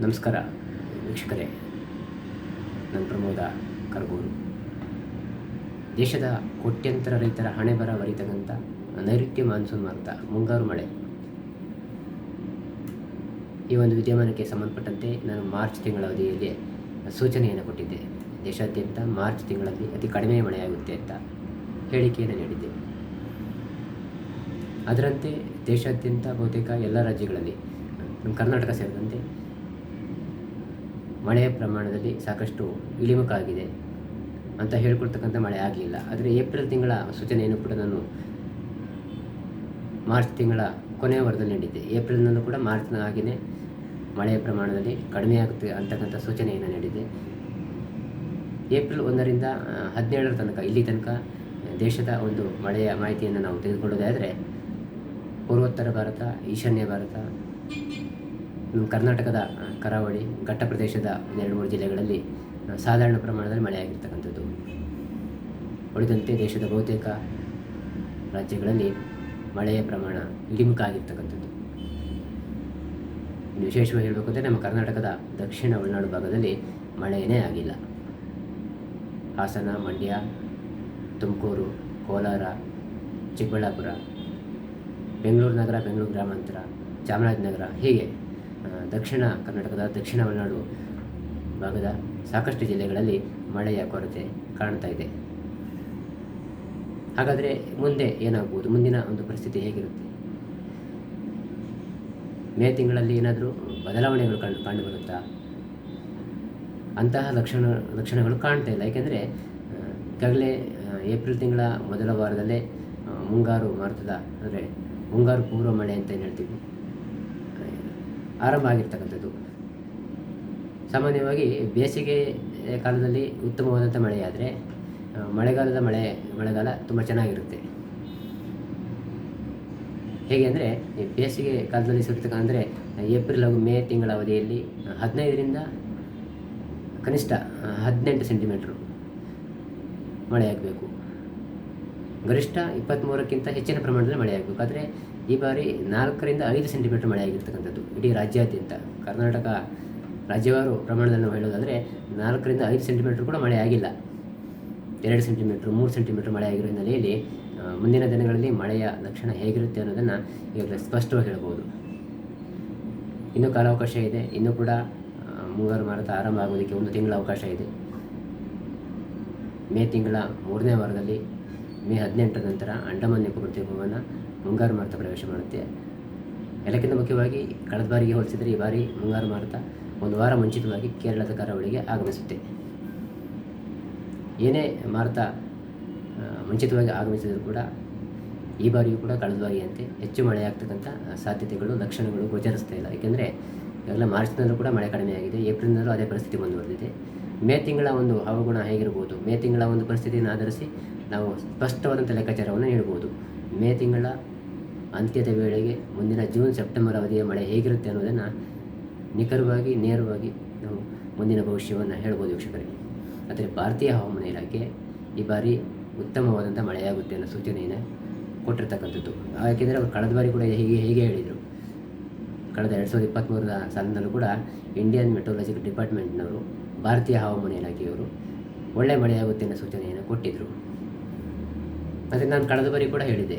ನಮಸ್ಕಾರ ವೀಕ್ಷಕರೇ, ನಾನು ಪ್ರಮೋದ ಕರಗೂರು. ದೇಶದ ಕೋಟ್ಯಂತರ ರೈತರ ಹಣೆ ಬರ ಬರಿತಕ್ಕಂಥ ನೈಋತ್ಯ ಮಾನ್ಸೂನ್ ಮಾರುತ ಮುಂಗಾರು ಮಳೆ, ಈ ಒಂದು ವಿದ್ಯಮಾನಕ್ಕೆ ಸಂಬಂಧಪಟ್ಟಂತೆ ನಾನು ಮಾರ್ಚ್ ತಿಂಗಳ ಅವಧಿಯಲ್ಲಿ ಸೂಚನೆಯನ್ನು ಕೊಟ್ಟಿದ್ದೆ. ದೇಶಾದ್ಯಂತ ಮಾರ್ಚ್ ತಿಂಗಳಲ್ಲಿ ಅತಿ ಕಡಿಮೆ ಮಳೆಯಾಗುತ್ತೆ ಅಂತ ಹೇಳಿಕೆಯನ್ನು ನೀಡಿದ್ದೆ. ಅದರಂತೆ ದೇಶಾದ್ಯಂತ ಬಹುತೇಕ ಎಲ್ಲ ರಾಜ್ಯಗಳಲ್ಲಿ, ನಮ್ಮ ಕರ್ನಾಟಕ ಸೇರಿದಂತೆ, ಮಳೆಯ ಪ್ರಮಾಣದಲ್ಲಿ ಸಾಕಷ್ಟು ಇಳಿಮುಖಾಗಿದೆ ಅಂತ ಹೇಳ್ಕೊಳ್ತಕ್ಕಂಥ ಮಳೆ ಆಗಲಿಲ್ಲ. ಆದರೆ ಏಪ್ರಿಲ್ ತಿಂಗಳ ಸೂಚನೆಯನ್ನು ಕೂಡ ನಾನು ಮಾರ್ಚ್ ತಿಂಗಳ ಕೊನೆಯ ವಾರದಲ್ಲಿ ನೀಡಿದ್ದೆ. ಏಪ್ರಿಲ್ನಲ್ಲೂ ಕೂಡ ಮಾರ್ಚ್ನ ಹಾಗೆಯೇ ಮಳೆಯ ಪ್ರಮಾಣದಲ್ಲಿ ಕಡಿಮೆ ಆಗುತ್ತೆ ಅಂತಕ್ಕಂಥ ಸೂಚನೆಯನ್ನು ನೀಡಿದ್ದೆ. ಏಪ್ರಿಲ್ 1ರಿಂದ 17ರ ತನಕ, ಇಲ್ಲಿ ತನಕ ದೇಶದ ಒಂದು ಮಳೆಯ ಮಾಹಿತಿಯನ್ನು ನಾವು ತೆಗೆದುಕೊಳ್ಳೋದಾದರೆ, ಪೂರ್ವೋತ್ತರ ಭಾರತ, ಈಶಾನ್ಯ ಭಾರತ, ಕರ್ನಾಟಕದ ಕರಾವಳಿ, ಘಟ್ಟ ಪ್ರದೇಶದ 2-3 ಜಿಲ್ಲೆಗಳಲ್ಲಿ ಸಾಧಾರಣ ಪ್ರಮಾಣದಲ್ಲಿ ಮಳೆಯಾಗಿರ್ತಕ್ಕಂಥದ್ದು. ಉಳಿದಂತೆ ದೇಶದ ಬಹುತೇಕ ರಾಜ್ಯಗಳಲ್ಲಿ ಮಳೆಯ ಪ್ರಮಾಣ ಇಳಿಮುಖ ಆಗಿರ್ತಕ್ಕಂಥದ್ದು. ಇನ್ನು ವಿಶೇಷವಾಗಿ ಹೇಳಬೇಕು ಅಂದರೆ, ನಮ್ಮ ಕರ್ನಾಟಕದ ದಕ್ಷಿಣ ಒಳನಾಡು ಭಾಗದಲ್ಲಿ ಮಳೆಯೇ ಆಗಿಲ್ಲ. ಹಾಸನ, ಮಂಡ್ಯ, ತುಮಕೂರು, ಕೋಲಾರ, ಚಿಕ್ಕಬಳ್ಳಾಪುರ, ಬೆಂಗಳೂರು ನಗರ, ಬೆಂಗಳೂರು ಗ್ರಾಮಾಂತರ, ಚಾಮರಾಜನಗರ, ಹೀಗೆ ದಕ್ಷಿಣ ಕರ್ನಾಟಕದ ದಕ್ಷಿಣ ಒಳನಾಡು ಭಾಗದ ಸಾಕಷ್ಟು ಜಿಲ್ಲೆಗಳಲ್ಲಿ ಮಳೆಯ ಕೊರತೆ ಕಾಣ್ತಾ ಇದೆ. ಹಾಗಾದರೆ ಮುಂದೆ ಏನಾಗ್ಬೋದು? ಮುಂದಿನ ಒಂದು ಪರಿಸ್ಥಿತಿ ಹೇಗಿರುತ್ತೆ? ಮೇ ತಿಂಗಳಲ್ಲಿ ಏನಾದರೂ ಬದಲಾವಣೆಗಳು ಕಂಡುಬರುತ್ತಾ? ಅಂತಹ ಲಕ್ಷಣಗಳು ಕಾಣ್ತಾ ಇಲ್ಲ. ಏಕೆಂದರೆ ಈಗಾಗಲೇ ಏಪ್ರಿಲ್ ತಿಂಗಳ ಮೊದಲ ವಾರದಲ್ಲೇ ಮುಂಗಾರು ಮಾರುತದ, ಅಂದರೆ ಮುಂಗಾರು ಪೂರ್ವ ಮಳೆ ಅಂತ ಏನು ಹೇಳ್ತೀವಿ, ಆರಂಭ ಆಗಿರ್ತಕ್ಕಂಥದ್ದು. ಸಾಮಾನ್ಯವಾಗಿ ಬೇಸಿಗೆ ಕಾಲದಲ್ಲಿ ಉತ್ತಮವಾದಂಥ ಮಳೆಯಾದರೆ, ಮಳೆಗಾಲ ತುಂಬ ಚೆನ್ನಾಗಿರುತ್ತೆ. ಹೇಗೆ ಅಂದರೆ, ಬೇಸಿಗೆ ಕಾಲದಲ್ಲಿ ಸುರಿತಕ್ಕ, ಅಂದರೆ ಏಪ್ರಿಲ್ ಹಾಗೂ ಮೇ ತಿಂಗಳ ಅವಧಿಯಲ್ಲಿ 15ರಿಂದ ಕನಿಷ್ಠ 18 ಸೆಂಟಿಮೀಟ್ರು ಮಳೆಯಾಗಬೇಕು. ಗರಿಷ್ಠ 23ಕ್ಕಿಂತ ಹೆಚ್ಚಿನ ಪ್ರಮಾಣದಲ್ಲಿ ಮಳೆಯಾಗಬೇಕು. ಆದರೆ ಈ ಬಾರಿ 4ರಿಂದ 5 ಸೆಂಟಿಮೀಟರ್ ಮಳೆಯಾಗಿರ್ತಕ್ಕಂಥದ್ದು ಇಡೀ ರಾಜ್ಯಾದ್ಯಂತ. ಕರ್ನಾಟಕ ರಾಜ್ಯವಾರು ಪ್ರಮಾಣದಲ್ಲಿ ನಾವು ಹೇಳೋದಾದರೆ 4ರಿಂದ 5 ಸೆಂಟಿಮೀಟ್ರ್ ಕೂಡ ಮಳೆ ಆಗಿಲ್ಲ. 2 ಸೆಂಟಿಮೀಟ್ರ್, 3 ಸೆಂಟಿಮೀಟ್ರ್ ಮಳೆ ಆಗಿರೋ ಹಿನ್ನೆಲೆಯಲ್ಲಿ ಮುಂದಿನ ದಿನಗಳಲ್ಲಿ ಮಳೆಯ ಲಕ್ಷಣ ಹೇಗಿರುತ್ತೆ ಅನ್ನೋದನ್ನು ಈಗಾಗಲೇ ಸ್ಪಷ್ಟವಾಗಿ ಹೇಳ್ಬೋದು. ಇನ್ನೂ ಕಾಲಾವಕಾಶ ಇದೆ. ಇನ್ನೂ ಕೂಡ ಮುಂಗಾರು ಮಾರುತ ಆರಂಭ ಆಗೋದಕ್ಕೆ 1 ತಿಂಗಳ ಅವಕಾಶ ಇದೆ. ಮೇ ತಿಂಗಳ 3ನೇ ವಾರದಲ್ಲಿ, ಮೇ 18ರ ನಂತರ ಅಂಡಮಾನ್ ನಿಕೋಬಾರ್ ದ್ವೀಪವನ್ನು ಮುಂಗಾರು ಮಾರುತ ಪ್ರವೇಶ ಮಾಡುತ್ತೆ. ಎಲ್ಲಕ್ಕಿಂತ ಮುಖ್ಯವಾಗಿ ಕಳೆದ ಬಾರಿಗೆ ಹೋಲಿಸಿದರೆ ಈ ಬಾರಿ ಮುಂಗಾರು ಮಾರುತ 1 ವಾರ ಮುಂಚಿತವಾಗಿ ಕೇರಳದ ಕರಾವಳಿಗೆ ಆಗಮಿಸುತ್ತೆ. ಏನೇ ಮಾರುತ ಮುಂಚಿತವಾಗಿ ಆಗಮಿಸಿದರೂ ಕೂಡ ಈ ಬಾರಿಯೂ ಕೂಡ ಕಳೆದ ಬಾರಿಯಂತೆ ಹೆಚ್ಚು ಮಳೆಯಾಗ್ತಕ್ಕಂಥ ಸಾಧ್ಯತೆಗಳು, ಲಕ್ಷಣಗಳು ಗೋಚರಿಸ್ತಾ ಇಲ್ಲ. ಏಕೆಂದರೆ ಈಗಾಗಲೇ ಮಾರ್ಚ್ನಲ್ಲೂ ಕೂಡ ಮಳೆ ಕಡಿಮೆಯಾಗಿದೆ. ಏಪ್ರಿಲ್ನಲ್ಲೂ ಅದೇ ಪರಿಸ್ಥಿತಿ ಮುಂದುವರೆದಿದೆ. ಮೇ ತಿಂಗಳ ಒಂದು ಹವಾಗುಣ ಹೇಗಿರ್ಬೋದು, ಮೇ ತಿಂಗಳ ಒಂದು ಪರಿಸ್ಥಿತಿಯನ್ನು ಆಧರಿಸಿ ನಾವು ಸ್ಪಷ್ಟವಾದಂಥ ಲೆಕ್ಕಾಚಾರವನ್ನು ನೀಡ್ಬೋದು. ಮೇ ತಿಂಗಳ ಅಂತ್ಯದ ವೇಳೆಗೆ ಮುಂದಿನ ಜೂನ್ ಸೆಪ್ಟೆಂಬರ್ ಅವಧಿಯ ಮಳೆ ಹೇಗಿರುತ್ತೆ ಅನ್ನೋದನ್ನು ನಿಖರವಾಗಿ, ನೇರವಾಗಿ ನಾವು ಮುಂದಿನ ಭವಿಷ್ಯವನ್ನು ಹೇಳ್ಬೋದು ವೀಕ್ಷಕರೇ. ಆದರೆ ಭಾರತೀಯ ಹವಾಮಾನ ಇಲಾಖೆ ಈ ಬಾರಿ ಉತ್ತಮವಾದಂಥ ಮಳೆಯಾಗುತ್ತೆ ಅನ್ನೋ ಸೂಚನೆಯನ್ನು ಕೊಟ್ಟಿರ್ತಕ್ಕಂಥದ್ದು. ಯಾಕೆಂದರೆ ಅವರು ಕಳೆದ ಬಾರಿ ಕೂಡ ಹೇಗೆ ಹೇಳಿದರು. ಕಳೆದ 2023ರ ಸಾಲಿನಲ್ಲೂ ಕೂಡ ಇಂಡಿಯನ್ ಮೆಟ್ರೋಲಾಜಿಕಲ್ ಡಿಪಾರ್ಟ್ಮೆಂಟ್ನವರು, ಭಾರತೀಯ ಹವಾಮಾನ ಇಲಾಖೆಯವರು ಒಳ್ಳೆಯ ಮಳೆಯಾಗುತ್ತೆ ಅನ್ನೋ ಸೂಚನೆಯನ್ನು ಕೊಟ್ಟಿದ್ದರು. ಮತ್ತು ನಾನು ಕಳೆದ ಬಾರಿ ಕೂಡ ಹೇಳಿದ್ದೆ,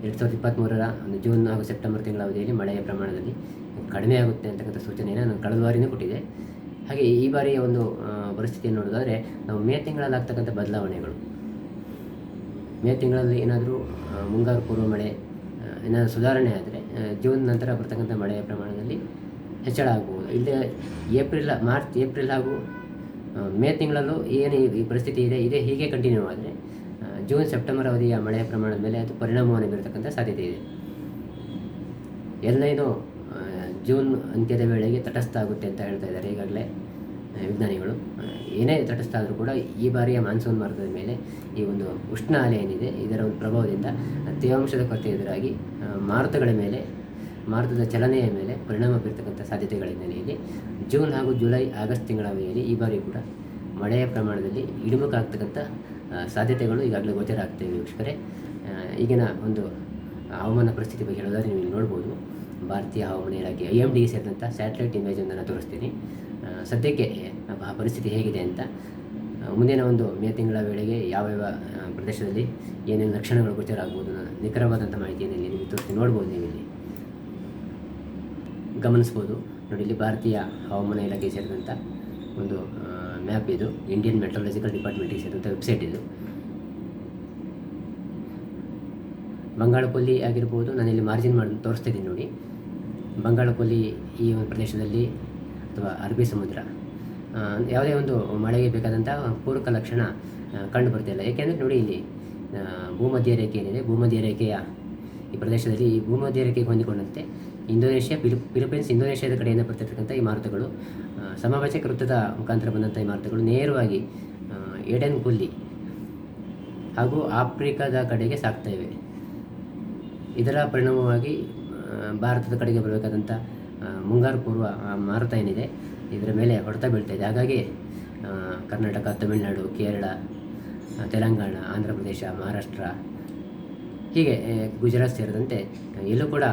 2023ರ ಒಂದು ಜೂನ್ ಹಾಗೂ ಸೆಪ್ಟೆಂಬರ್ ತಿಂಗಳ ಅವಧಿಯಲ್ಲಿ ಮಳೆಯ ಪ್ರಮಾಣದಲ್ಲಿ ಕಡಿಮೆ ಆಗುತ್ತೆ ಅಂತಕ್ಕಂಥ ಸೂಚನೆಯನ್ನು ನಾನು ಕಳೆದ ಬಾರಿಯೂ ಕೊಟ್ಟಿದ್ದೆ. ಹಾಗೆ ಈ ಬಾರಿಯ ಒಂದು ಪರಿಸ್ಥಿತಿಯನ್ನು ನೋಡೋದಾದರೆ, ನಾವು ಮೇ ತಿಂಗಳಲ್ಲಿ ಆಗ್ತಕ್ಕಂಥ ಬದಲಾವಣೆಗಳು, ಮೇ ತಿಂಗಳಲ್ಲಿ ಏನಾದರೂ ಮುಂಗಾರು ಪೂರ್ವ ಮಳೆ ಏನಾದರೂ ಸುಧಾರಣೆ ಆದರೆ ಜೂನ್ ನಂತರ ಬರ್ತಕ್ಕಂಥ ಮಳೆಯ ಪ್ರಮಾಣದಲ್ಲಿ ಹೆಚ್ಚಳ ಆಗ್ಬೋದು. ಇಲ್ಲದೆ ಮಾರ್ಚ್, ಏಪ್ರಿಲ್ ಹಾಗೂ ಮೇ ತಿಂಗಳಲ್ಲೂ ಏನು ಈ ಪರಿಸ್ಥಿತಿ ಇದೆ ಹೀಗೆ ಕಂಟಿನ್ಯೂ ಆದರೆ ಜೂನ್ ಸೆಪ್ಟೆಂಬರ್ ಅವಧಿಯ ಮಳೆಯ ಪ್ರಮಾಣದ ಮೇಲೆ ಅದು ಪರಿಣಾಮವನ್ನು ಬೀರತಕ್ಕಂಥ ಸಾಧ್ಯತೆ ಇದೆ. ಎಲ್ಲೇನೋ ಜೂನ್ ಅಂತ್ಯದ ವೇಳೆಗೆ ತಟಸ್ಥ ಆಗುತ್ತೆ ಅಂತ ಹೇಳ್ತಾ ಇದ್ದಾರೆ ಈಗಾಗಲೇ ವಿಜ್ಞಾನಿಗಳು. ಏನೇ ತಟಸ್ಥ ಆದರೂ ಕೂಡ ಈ ಬಾರಿಯ ಮಾನ್ಸೂನ್ ಮಾರುತದ ಮೇಲೆ ಈ ಒಂದು ಉಷ್ಣ ಅಲೆ ಏನಿದೆ, ಇದರ ಒಂದು ಪ್ರಭಾವದಿಂದ ತೇವಾಂಶದ ಕೊರತೆ ಎದುರಾಗಿ ಮಾರುತಗಳ ಮೇಲೆ, ಮಾರುತದ ಚಲನೆಯ ಮೇಲೆ ಪರಿಣಾಮ ಬೀರ್ತಕ್ಕಂಥ ಸಾಧ್ಯತೆಗಳ ಹಿನ್ನೆಲೆಯಲ್ಲಿ ಜೂನ್ ಹಾಗೂ ಜುಲೈ, ಆಗಸ್ಟ್ ತಿಂಗಳ ಅವಧಿಯಲ್ಲಿ ಈ ಬಾರಿ ಕೂಡ ಮಳೆಯ ಪ್ರಮಾಣದಲ್ಲಿ ಇಳಿಮುಖ ಆಗ್ತಕ್ಕಂಥ ಸಾಧ್ಯತೆಗಳು ಈಗಾಗಲೇ ಗೋಚರ ಆಗ್ತವೆ ವೀಕ್ಷಕರೇ. ಈಗಿನ ಒಂದು ಹವಾಮಾನ ಪರಿಸ್ಥಿತಿ ಬಗ್ಗೆ ಹೇಳೋದಾದ್ರೆ ನೀವು ನೋಡ್ಬೋದು, ಭಾರತೀಯ ಹವಾಮಾನ ಇಲಾಖೆ IMD ಸೇರಿದಂಥ ಸ್ಯಾಟಲೈಟ್ ಇಮೇಜನ್ನು ತೋರಿಸ್ತೀನಿ. ಸದ್ಯಕ್ಕೆ ಪರಿಸ್ಥಿತಿ ಹೇಗಿದೆ ಅಂತ. ಮುಂದಿನ ಒಂದು ಮೇ ತಿಂಗಳ ವೇಳೆಗೆ ಯಾವ್ಯಾವ ಪ್ರದೇಶದಲ್ಲಿ ಏನೇನು ಲಕ್ಷಣಗಳು ಗೋಚರ ಆಗ್ಬೋದು ನಿಖರವಾದಂಥ ಮಾಹಿತಿಯನ್ನು ಇಲ್ಲಿ ನಿಮಗೆ ತೋರಿಸ್ತೀನಿ. ನೋಡ್ಬೋದು, ನೀವು ಇಲ್ಲಿ ಗಮನಿಸ್ಬೋದು. ನೋಡಿ, ಇಲ್ಲಿ ಭಾರತೀಯ ಹವಾಮಾನ ಇಲಾಖೆ ಸೇರಿದಂಥ ಒಂದು ಮ್ಯಾಪ್ ಇದು. ಇಂಡಿಯನ್ ಮೆಟ್ರಾಲಜಿಕಲ್ ಡಿಪಾರ್ಟ್ಮೆಂಟಿಗೆ ಸೇರಿದಂಥ ವೆಬ್ಸೈಟ್ ಇದು. ಬಂಗಾಳಕೊಲ್ಲಿ ಆಗಿರ್ಬೋದು, ನಾನಿಲ್ಲಿ ಮಾರ್ಜಿನ್ ಮಾಡಿ ತೋರಿಸ್ತಿದ್ದೀನಿ ನೋಡಿ. ಬಂಗಾಳಕೊಲ್ಲಿ ಈ ಒಂದು ಪ್ರದೇಶದಲ್ಲಿ ಅಥವಾ ಅರಬ್ಬಿ ಸಮುದ್ರ ಯಾವುದೇ ಒಂದು ಮಳೆಗೆ ಬೇಕಾದಂಥ ಪೂರಕ ಲಕ್ಷಣ ಕಂಡು ಬರ್ತಿಲ್ಲ. ಏಕೆಂದರೆ ನೋಡಿ, ಇಲ್ಲಿ ಭೂಮಧ್ಯ ರೇಖೆ ಏನಿದೆ, ಭೂಮಧ್ಯ ರೇಖೆಯ ಈ ಪ್ರದೇಶದಲ್ಲಿ ಈ ಭೂಮಧ್ಯ ರೇಖೆಗೆ ಹೊಂದಿಕೊಂಡಂತೆ ಇಂಡೋನೇಷ್ಯಾ, ಫಿಲಿಪೈನ್ಸ್, ಇಂಡೋನೇಷ್ಯಾದ ಕಡೆಯಿಂದ ಬರ್ತಿರ್ತಕ್ಕಂಥ ಈ ಮಾರುತಗಳು, ಸಮಭಾಜಕ ವೃತ್ತದ ಮುಖಾಂತರ ಬಂದಂಥ ಈ ಮಾರುತಗಳು ನೇರವಾಗಿ ಏಡೆನ್ ಕೊಲ್ಲಿ ಹಾಗೂ ಆಫ್ರಿಕಾದ ಕಡೆಗೆ ಸಾಗ್ತಾ ಇವೆ. ಇದರ ಪರಿಣಾಮವಾಗಿ ಭಾರತದ ಕಡೆಗೆ ಬರಬೇಕಾದಂಥ ಮುಂಗಾರು ಪೂರ್ವ ಮಾರುತ ಏನಿದೆ ಇದರ ಮೇಲೆ ಹೊಡೆತ ಬೀಳ್ತಾ ಇದೆ. ಹಾಗಾಗಿ ಕರ್ನಾಟಕ, ತಮಿಳುನಾಡು, ಕೇರಳ, ತೆಲಂಗಾಣ, ಆಂಧ್ರ ಪ್ರದೇಶ, ಮಹಾರಾಷ್ಟ್ರ, ಹೀಗೆ ಗುಜರಾತ್ ಸೇರಿದಂತೆ ಎಲ್ಲೂ ಕೂಡ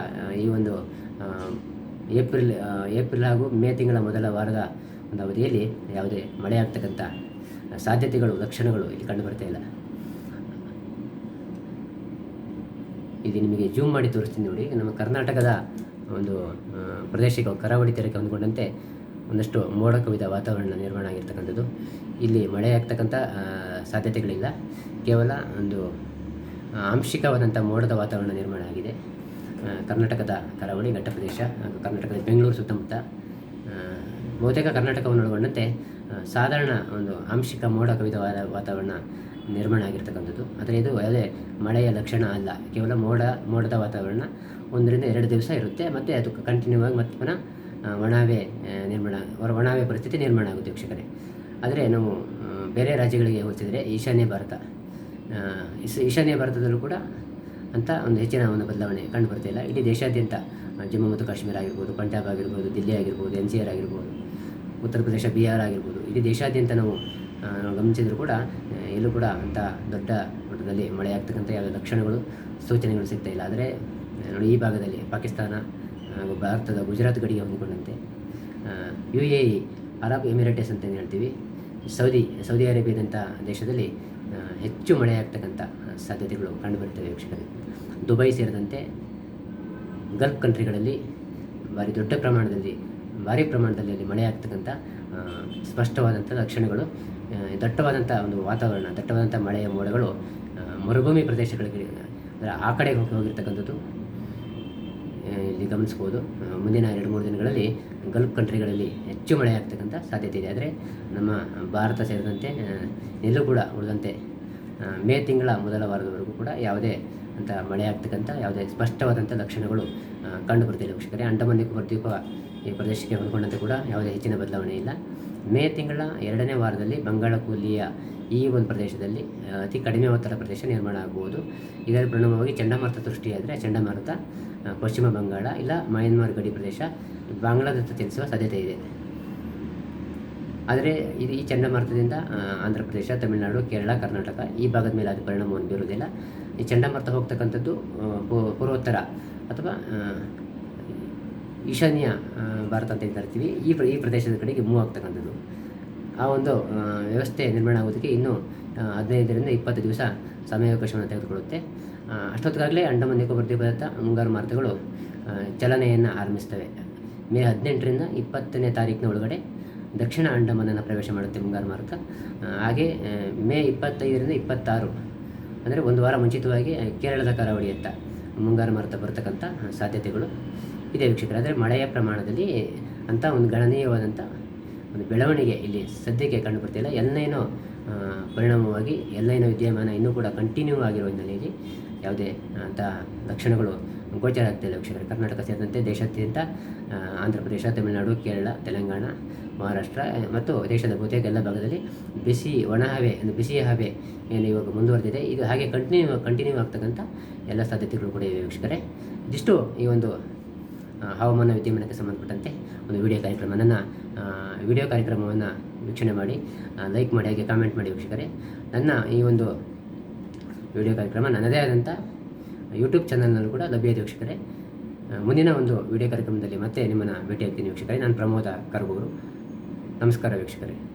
ಈ ಒಂದು ಏಪ್ರಿಲ್ ಹಾಗೂ ಮೇ ತಿಂಗಳ ಮೊದಲ ವಾರದ ಒಂದು ಅವಧಿಯಲ್ಲಿ ಯಾವುದೇ ಮಳೆ ಆಗ್ತಕ್ಕಂಥ ಸಾಧ್ಯತೆಗಳು, ಲಕ್ಷಣಗಳು ಇಲ್ಲಿ ಕಂಡುಬರ್ತಾ ಇಲ್ಲ. ಇಲ್ಲಿ ನಿಮಗೆ ಜೂಮ್ ಮಾಡಿ ತೋರಿಸ್ತೀನಿ ನೋಡಿ. ನಮ್ಮ ಕರ್ನಾಟಕದ ಒಂದು ಪ್ರದೇಶಕ್ಕೆ, ಕರಾವಳಿ ತೀರಕ್ಕೆ ಹೊಂದಿಕೊಂಡಂತೆ ಒಂದಷ್ಟು ಮೋಡ ಕವಿದ ವಾತಾವರಣ ನಿರ್ಮಾಣ ಆಗಿರ್ತಕ್ಕಂಥದ್ದು. ಇಲ್ಲಿ ಮಳೆ ಆಗ್ತಕ್ಕಂಥ ಸಾಧ್ಯತೆಗಳಿಲ್ಲ. ಕೇವಲ ಒಂದು ಆಂಶಿಕವಾದಂಥ ಮೋಡದ ವಾತಾವರಣ ನಿರ್ಮಾಣ ಆಗಿದೆ. ಕರ್ನಾಟಕದ ಕರಾವಳಿ ಘಟ್ಟ ಪ್ರದೇಶ ಹಾಗೂ ಕರ್ನಾಟಕದ ಬೆಂಗಳೂರು ಸುತ್ತಮುತ್ತ, ಬಹುತೇಕ ಕರ್ನಾಟಕವನ್ನು ಒಳಗೊಂಡಂತೆ ಸಾಧಾರಣ ಒಂದು ಆಂಶಿಕ ಮೋಡ ಕವಿದ ವಾತಾವರಣ ನಿರ್ಮಾಣ ಆಗಿರ್ತಕ್ಕಂಥದ್ದು. ಆದರೆ ಇದು ಯಾವುದೇ ಮಳೆಯ ಲಕ್ಷಣ ಅಲ್ಲ. ಕೇವಲ ಮೋಡದ ವಾತಾವರಣ 1 ರಿಂದ 2 ದಿವಸ ಇರುತ್ತೆ. ಮತ್ತು ಅದು ಕಂಟಿನ್ಯೂ ಆಗಿ ಮತ್ತೆ ಪುನಃ ಒಣಾವೆ ಪರಿಸ್ಥಿತಿ ನಿರ್ಮಾಣ ಆಗುತ್ತೆ ವೀಕ್ಷಕರೇ. ಆದರೆ ನಾವು ಬೇರೆ ರಾಜ್ಯಗಳಿಗೆ ಹೋಲಿಸಿದರೆ ಈಶಾನ್ಯ ಭಾರತದಲ್ಲೂ ಕೂಡ ಅಂಥ ಒಂದು ಹೆಚ್ಚಿನ ಒಂದು ಬದಲಾವಣೆ ಕಂಡು ಬರ್ತಾಯಿಲ್ಲ. ಇಡೀ ದೇಶಾದ್ಯಂತ ಜಮ್ಮು ಮತ್ತು ಕಾಶ್ಮೀರ ಆಗಿರ್ಬೋದು, ಪಂಜಾಬ್ ಆಗಿರ್ಬೋದು, ದಿಲ್ಲಿ ಆಗಿರ್ಬೋದು, NCR ಆಗಿರ್ಬೋದು, ಉತ್ತರ ಪ್ರದೇಶ, ಬಿಹಾರ್ ಆಗಿರ್ಬೋದು, ಇಡೀ ದೇಶಾದ್ಯಂತ ನಾವು ಗಮನಿಸಿದರೂ ಕೂಡ ಎಲ್ಲೂ ಕೂಡ ಅಂಥ ದೊಡ್ಡ ಮಟ್ಟದಲ್ಲಿ ಮಳೆ ಆಗ್ತಕ್ಕಂಥ ಯಾವುದೇ ಲಕ್ಷಣಗಳು, ಸೂಚನೆಗಳು ಸಿಗ್ತಾಯಿಲ್ಲ. ಆದರೆ ನೋಡಿ, ಈ ಭಾಗದಲ್ಲಿ ಪಾಕಿಸ್ತಾನ ಹಾಗೂ ಭಾರತದ ಗುಜರಾತ್ ಗಡಿಗೆ ಹೊಂದಿಕೊಂಡಂತೆ UAE, ಅರಬ್ ಎಮಿರೇಟಸ್ ಅಂತ ಏನು ಹೇಳ್ತೀವಿ, ಸೌದಿ ಅರೇಬಿಯಾದಂಥ ದೇಶದಲ್ಲಿ ಹೆಚ್ಚು ಮಳೆ ಆಗ್ತಕ್ಕಂಥ ಸಾಧ್ಯತೆಗಳು ಕಂಡುಬರ್ತವೆ ವೀಕ್ಷಕರೇ. ದುಬೈ ಸೇರಿದಂತೆ ಗಲ್ಫ್ ಕಂಟ್ರಿಗಳಲ್ಲಿ ಭಾರಿ ಪ್ರಮಾಣದಲ್ಲಿ ಅಲ್ಲಿ ಮಳೆ ಆಗ್ತಕ್ಕಂಥ ಸ್ಪಷ್ಟವಾದಂಥ ಲಕ್ಷಣಗಳು, ದಟ್ಟವಾದಂಥ ಒಂದು ವಾತಾವರಣ, ದಟ್ಟವಾದಂಥ ಮಳೆಯ ಮೋಡಗಳು ಮರುಭೂಮಿ ಪ್ರದೇಶಗಳಿಗೆ ಆ ಕಡೆಗೆ ಹೋಗಿರ್ತಕ್ಕಂಥದ್ದು ಇಲ್ಲಿ ಗಮನಿಸ್ಬೋದು. ಮುಂದಿನ 2-3 ದಿನಗಳಲ್ಲಿ ಗಲ್ಫ್ ಕಂಟ್ರಿಗಳಲ್ಲಿ ಹೆಚ್ಚು ಮಳೆ ಆಗ್ತಕ್ಕಂಥ ಸಾಧ್ಯತೆ ಇದೆ. ಆದರೆ ನಮ್ಮ ಭಾರತ ಸೇರಿದಂತೆ ಎಲ್ಲೂ ಕೂಡ ಉಳಿದಂತೆ ಮೇ ತಿಂಗಳ ಮೊದಲ ವಾರದವರೆಗೂ ಕೂಡ ಯಾವುದೇ ಅಂತ ಮಳೆ ಆಗ್ತಕ್ಕಂಥ ಯಾವುದೇ ಸ್ಪಷ್ಟವಾದಂಥ ಲಕ್ಷಣಗಳು ಕಂಡು ಬರ್ತಿಲ್ಲ ವೀಕ್ಷಕರೇ. ಅಂಡಮಾನ್ ನಿಕೋಬಾರ್ ದ್ವೀಪ ಈ ಪ್ರದೇಶಕ್ಕೆ ಹೊಂದಿಕೊಂಡಂತೆ ಕೂಡ ಯಾವುದೇ ಹೆಚ್ಚಿನ ಬದಲಾವಣೆ ಇಲ್ಲ. ಮೇ ತಿಂಗಳ 2ನೇ ವಾರದಲ್ಲಿ ಬಂಗಾಳಕೊಲ್ಲಿಯ ಈ ಒಂದು ಪ್ರದೇಶದಲ್ಲಿ ಅತಿ ಕಡಿಮೆ ಒತ್ತಡ ಪ್ರದೇಶ ನಿರ್ಮಾಣ ಆಗಬಹುದು. ಇದರ ಪರಿಣಾಮವಾಗಿ ಚಂಡಮಾರುತ ಸೃಷ್ಟಿಯಾದರೆ ಚಂಡಮಾರುತ ಪಶ್ಚಿಮ ಬಂಗಾಳ ಇಲ್ಲ ಮಯನ್ಮಾರ್ ಗಡಿ ಪ್ರದೇಶ ಬಾಂಗ್ಲಾದತ್ತ ಚಲಿಸುವ ಸಾಧ್ಯತೆ ಇದೆ. ಆದರೆ ಈ ಚಂಡಮಾರುತದಿಂದ ಆಂಧ್ರ ಪ್ರದೇಶ, ತಮಿಳುನಾಡು, ಕೇರಳ, ಕರ್ನಾಟಕ ಈ ಭಾಗದ ಮೇಲೆ ಅದು ಪರಿಣಾಮವನ್ನು ಬೀರುವುದಿಲ್ಲ. ಈ ಚಂಡಮಾರುತ ಹೋಗ್ತಕ್ಕಂಥದ್ದು ಪೂರ್ವೋತ್ತರ ಅಥವಾ ಈಶಾನ್ಯ ಭಾರತ ಅಂತ ಏನು ಕರಿತೀವಿ, ಈ ಪ್ರದೇಶದ ಕಡೆಗೆ ಮೂವ್ ಆಗ್ತಕ್ಕಂಥದ್ದು. ಆ ಒಂದು ವ್ಯವಸ್ಥೆ ನಿರ್ಮಾಣ ಆಗೋದಕ್ಕೆ ಇನ್ನೂ 15 ರಿಂದ 20 ದಿವಸ ಸಮಯಾವಕಾಶವನ್ನು ತೆಗೆದುಕೊಳ್ಳುತ್ತೆ. ಅಷ್ಟೊತ್ತಿಗಾಗಲೇ ಅಂಡಮಾನ್ ನಿಕೋಬಾರ್ ದ್ವೀಪದತ್ತ ಮುಂಗಾರು ಮಾರುತಗಳು ಚಲನೆಯನ್ನು ಆರಂಭಿಸ್ತವೆ. ಮೇ 18ರಿಂದ 20ನೇ ತಾರೀಕಿನ ಒಳಗಡೆ ದಕ್ಷಿಣ ಅಂಡಮಾನನ್ನು ಪ್ರವೇಶ ಮಾಡುತ್ತೆ ಮುಂಗಾರು ಮಾರುತ. ಹಾಗೆ ಮೇ 25ರಿಂದ 26 ಅಂದರೆ ಒಂದು ವಾರ ಮುಂಚಿತವಾಗಿ ಕೇರಳದ ಕರಾವಳಿಯತ್ತ ಮುಂಗಾರು ಮಾರುತ ಬರ್ತಕ್ಕಂಥ ಸಾಧ್ಯತೆಗಳು ಇದೆ ವೀಕ್ಷಕರೇ. ಆದರೆ ಮಳೆಯ ಪ್ರಮಾಣದಲ್ಲಿ ಅಂಥ ಒಂದು ಗಣನೀಯವಾದಂಥ ಒಂದು ಬೆಳವಣಿಗೆ ಇಲ್ಲಿ ಸದ್ಯಕ್ಕೆ ಕಂಡುಬರ್ತಿಲ್ಲ. ಎಲ್ಲೇನೋ ಪರಿಣಾಮವಾಗಿ ಎಲ್ಲೇನೋ ವಿದ್ಯಮಾನ ಇನ್ನೂ ಕೂಡ ಕಂಟಿನ್ಯೂ ಆಗಿರೋ ಹಿನ್ನೆಲೆಯಲ್ಲಿ ಯಾವುದೇ ಅಂಥ ಲಕ್ಷಣಗಳು ಗೋಚರ ಆಗ್ತಾಯಿಲ್ಲ ವೀಕ್ಷಕರೇ. ಕರ್ನಾಟಕ ಸೇರಿದಂತೆ ದೇಶಾದ್ಯಂತ ಆಂಧ್ರ ಪ್ರದೇಶ, ತಮಿಳುನಾಡು, ಕೇರಳ, ತೆಲಂಗಾಣ, ಮಹಾರಾಷ್ಟ್ರ ಮತ್ತು ದೇಶದ ಬಹುತೇಕ ಎಲ್ಲ ಭಾಗದಲ್ಲಿ ಬಿಸಿಯ ಹವೆ ಏನು ಇವಾಗ ಮುಂದುವರೆದಿದೆ. ಇದು ಹಾಗೆ ಕಂಟಿನ್ಯೂ ಆಗ್ತಕ್ಕಂಥ ಎಲ್ಲ ಸಾಧ್ಯತೆಗಳು ಕೂಡ ಇವೆ ವೀಕ್ಷಕರೇ. ಇದಿಷ್ಟು ಈ ಒಂದು ಹವಾಮಾನ ವಿದ್ಯಮಾನಕ್ಕೆ ಸಂಬಂಧಪಟ್ಟಂತೆ ಒಂದು ವಿಡಿಯೋ ಕಾರ್ಯಕ್ರಮವನ್ನು ವೀಕ್ಷಣೆ ಮಾಡಿ, ಲೈಕ್ ಮಾಡಿ, ಹಾಗೆ ಕಾಮೆಂಟ್ ಮಾಡಿ ವೀಕ್ಷಕರೇ. ನನ್ನ ಈ ಒಂದು ವಿಡಿಯೋ ಕಾರ್ಯಕ್ರಮ ನನ್ನದೇ ಆದಂಥ ಯೂಟ್ಯೂಬ್ ಚಾನಲ್ನಲ್ಲೂ ಕೂಡ ಲಭ್ಯ ಇದೆ ವೀಕ್ಷಕರೇ. ಮುಂದಿನ ಒಂದು ವಿಡಿಯೋ ಕಾರ್ಯಕ್ರಮದಲ್ಲಿ ಮತ್ತೆ ನಿಮ್ಮನ್ನು ಭೇಟಿಯಾಗ್ತೀನಿ ವೀಕ್ಷಕರೇ. ನಾನು ಪ್ರಮೋದ ಕರಗೂರು. ನಮಸ್ಕಾರ ವೀಕ್ಷಕರೇ.